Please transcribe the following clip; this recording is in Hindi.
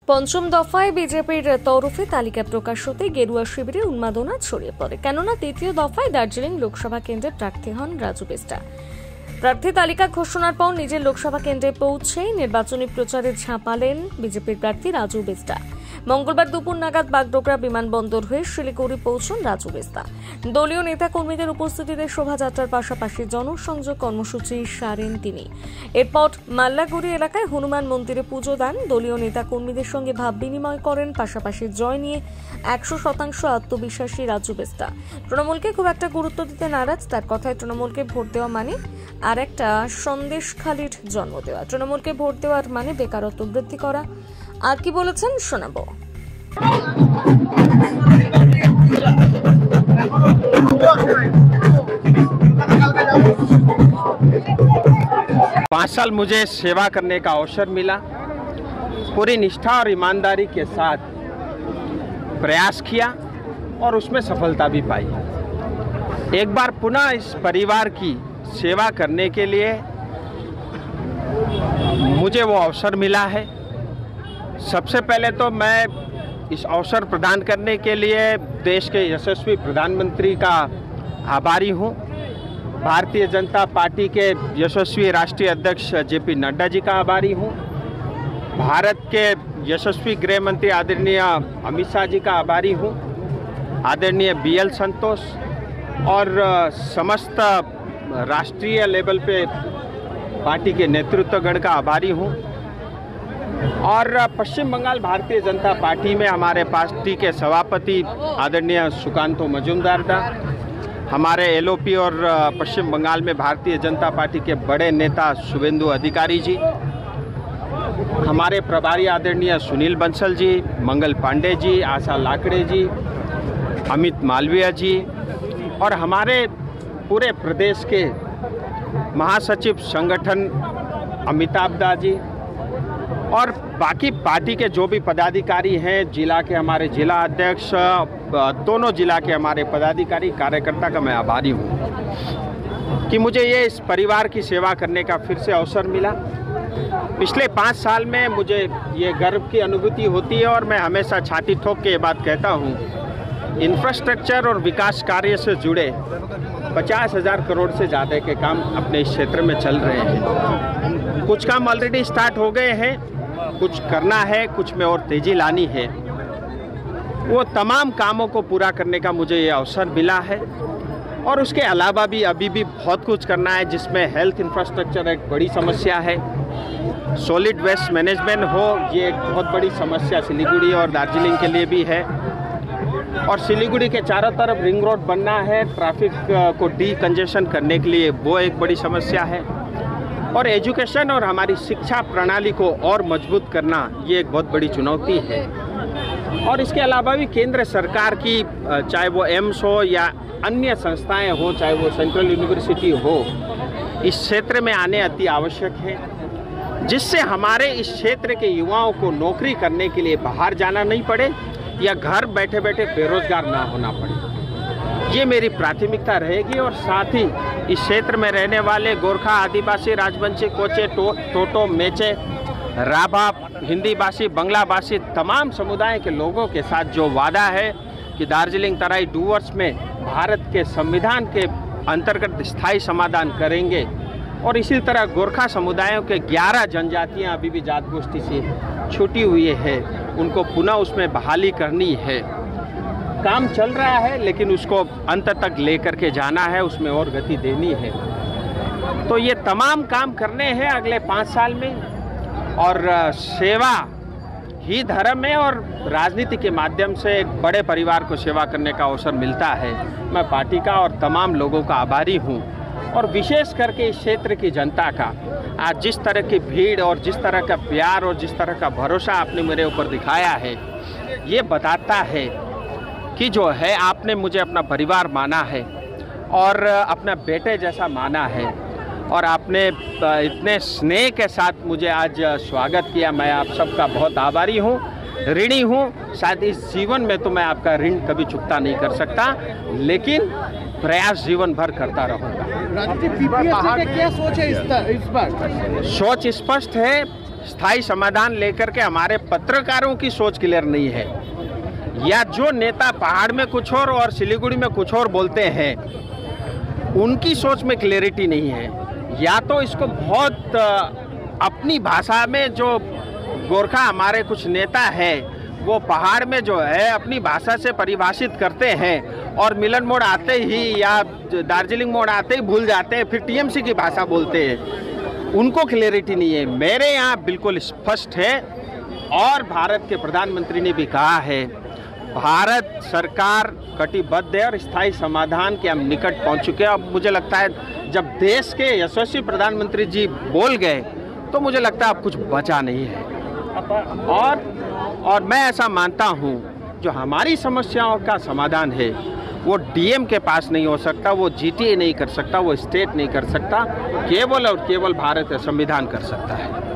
পঞ্চম দফায় বিজেপির তরফে তালিকা প্রকাশ হতে গেরুয়া শিবিরে উন্মাদনা ছড়িয়ে পড়ে। কেননা তৃতীয় দফায় দার্জিলিং লোকসভা কেন্দ্রে প্রার্থী হন রাজু বিস্টা। প্রার্থী তালিকা ঘোষণার পর নিজের লোকসভা কেন্দ্রে পৌঁছে নির্বাচনী প্রচারে ঝাঁপালেন বিজেপির প্রার্থী রাজু বিস্টা। মঙ্গলবার দুপুর নাগাদ বাগডোগরা বিমানবন্দর হয়ে শিলিগুড়ি পৌঁছন রাজু বিস্টা। দলীয় নেতা কর্মীদের উপস্থিতিতে শোভাযাত্রার পাশাপাশি জনসংযোগ কর্মসূচি সারেন তিনি। এরপর মাল্লাগুড়ি এলাকায় হনুমান মন্দিরে পুজো দেন। দলীয় নেতা কর্মীদের সঙ্গে ভাব বিনিময় করেন। পাশাপাশি জয় নিয়ে 100% আত্মবিশ্বাসী রাজু বিস্টা। তৃণমূলকে খুব একটা গুরুত্ব দিতে নারাজ। তার কথায় তৃণমূলকে ভোট দেওয়া মানে আর একটা সন্দেশখালির জন্ম দেওয়া। তৃণমূলকে ভোট দেওয়ার মানে বেকারত্ব বৃদ্ধি করা। আর কি বলেছেন শোনাবো। 5 साल मुझे सेवा करने का अवसर मिला। पूरी निष्ठा और ईमानदारी के साथ प्रयास किया और उसमें सफलता भी पाई। एक बार पुनः इस परिवार की सेवा करने के लिए मुझे वो अवसर मिला है। सबसे पहले तो मैं इस अवसर प्रदान करने के लिए देश के यशस्वी प्रधानमंत्री का आभारी हूँ। भारतीय जनता पार्टी के यशस्वी राष्ट्रीय अध्यक्ष जेपी नड्डा जी का आभारी हूँ। भारत के यशस्वी गृह मंत्री आदरणीय अमित शाह जी का आभारी हूँ। आदरणीय BL संतोष और समस्त राष्ट्रीय लेवल पे पार्टी के नेतृत्वगण का आभारी हूँ। और पश्चिम बंगाल भारतीय जनता पार्टी में हमारे पार्टी के सभापति आदरणीय सुकांतो मजूमदार दा, हमारे LOP और पश्चिम बंगाल में भारतीय जनता पार्टी के बड़े नेता शुभेंदु अधिकारी जी, हमारे प्रभारी आदरणीय सुनील बंसल जी, मंगल पांडे जी, आशा लाकड़े जी, अमित मालवीय जी और हमारे पूरे प्रदेश के महासचिव संगठन अमिताभ दा जी और बाकी पार्टी के जो भी पदाधिकारी हैं, जिला के हमारे जिला अध्यक्ष, दोनों जिला के हमारे पदाधिकारी कार्यकर्ता का मैं आभारी हूँ कि मुझे ये इस परिवार की सेवा करने का फिर से अवसर मिला। पिछले 5 साल में मुझे ये गर्व की अनुभूति होती है और मैं हमेशा छाती ठोक के ये बात कहता हूँ, इंफ्रास्ट्रक्चर और विकास कार्य से जुड़े 50,000 करोड़ से ज़्यादा के काम अपने इस क्षेत्र में चल रहे हैं। कुछ काम ऑलरेडी स्टार्ट हो गए हैं, कुछ करना है, कुछ में और तेज़ी लानी है। वो तमाम कामों को पूरा करने का मुझे ये अवसर मिला है और उसके अलावा भी अभी भी बहुत कुछ करना है, जिसमें हेल्थ इंफ्रास्ट्रक्चर एक बड़ी समस्या है। सॉलिड वेस्ट मैनेजमेंट हो, ये एक बहुत बड़ी समस्या सिलीगुड़ी और दार्जिलिंग के लिए भी है। और सिलीगुड़ी के चारों तरफ रिंग रोड बनना है, ट्रैफिक को डीकंजेशन करने के लिए वो एक बड़ी समस्या है। और एजुकेशन और हमारी शिक्षा प्रणाली को और मजबूत करना ये एक बहुत बड़ी चुनौती है। और इसके अलावा भी केंद्र सरकार की चाहे वो एम्स हो या अन्य संस्थाएं हो, चाहे वो सेंट्रल यूनिवर्सिटी हो, इस क्षेत्र में आने अति आवश्यक है, जिससे हमारे इस क्षेत्र के युवाओं को नौकरी करने के लिए बाहर जाना नहीं पड़े या घर बैठे बैठे बेरोजगार ना होना पड़े। ये मेरी प्राथमिकता रहेगी। और साथ ही इस क्षेत्र में रहने वाले गोरखा, आदिवासी, राजवंशी, कोचे, टोटो, मेचे, राभा, हिंदी भाषी, बंगला भाषी तमाम समुदाय के लोगों के साथ जो वादा है कि दार्जिलिंग तराई डूवर्स में भारत के संविधान के अंतर्गत स्थायी समाधान करेंगे। और इसी तरह गोरखा समुदायों के 11 जनजातियां अभी भी जात गोष्ठी से छूटी हुई है, उनको पुनः उसमें बहाली करनी है। काम चल रहा है, लेकिन उसको अंत तक लेकर के जाना है, उसमें और गति देनी है। तो ये तमाम काम करने हैं अगले 5 साल में। और सेवा ही धर्म है और राजनीति के माध्यम से एक बड़े परिवार को सेवा करने का अवसर मिलता है। मैं पार्टी का और तमाम लोगों का आभारी हूँ। और विशेष करके इस क्षेत्र की जनता का आज जिस तरह की भीड़ और जिस तरह का प्यार और जिस तरह का भरोसा आपने मेरे ऊपर दिखाया है, ये बताता है कि जो है आपने मुझे अपना परिवार माना है और अपना बेटे जैसा माना है और आपने इतने स्नेह के साथ मुझे आज स्वागत किया। मैं आप सबका बहुत आभारी हूँ, ऋणी हूँ। शायद इस जीवन में तो मैं आपका ऋण कभी चुकता नहीं कर सकता, लेकिन प्रयास जीवन भर करता रहूँगा। क्या सोच है इस बार? सोच स्पष्ट है, स्थायी समाधान लेकर के हमारे पत्रकारों की सोच क्लियर नहीं है, या जो नेता पहाड़ में कुछ और सिलीगुड़ी में कुछ और बोलते हैं उनकी सोच में क्लैरिटी नहीं है, या तो इसको बहुत अपनी भाषा में जो गोरखा हमारे कुछ नेता है वो पहाड़ में जो है अपनी भाषा से परिभाषित करते हैं और मिलन मोड़ आते ही या दार्जिलिंग मोड़ आते ही भूल जाते हैं, फिर टीएमसी की भाषा बोलते हैं, उनको क्लैरिटी नहीं है। मेरे यहाँ बिल्कुल स्पष्ट है और भारत के प्रधानमंत्री ने भी कहा है, भारत सरकार कटिबद्ध है और स्थायी समाधान के हम निकट पहुंच चुके हैं। अब मुझे लगता है जब देश के यशस्वी प्रधानमंत्री जी बोल गए तो मुझे लगता है अब कुछ बचा नहीं है। और मैं ऐसा मानता हूं जो हमारी समस्याओं का समाधान है वो डीएम के पास नहीं हो सकता, वो जीटीए नहीं कर सकता, वो स्टेट नहीं कर सकता, केवल और केवल भारत का संविधान कर सकता है।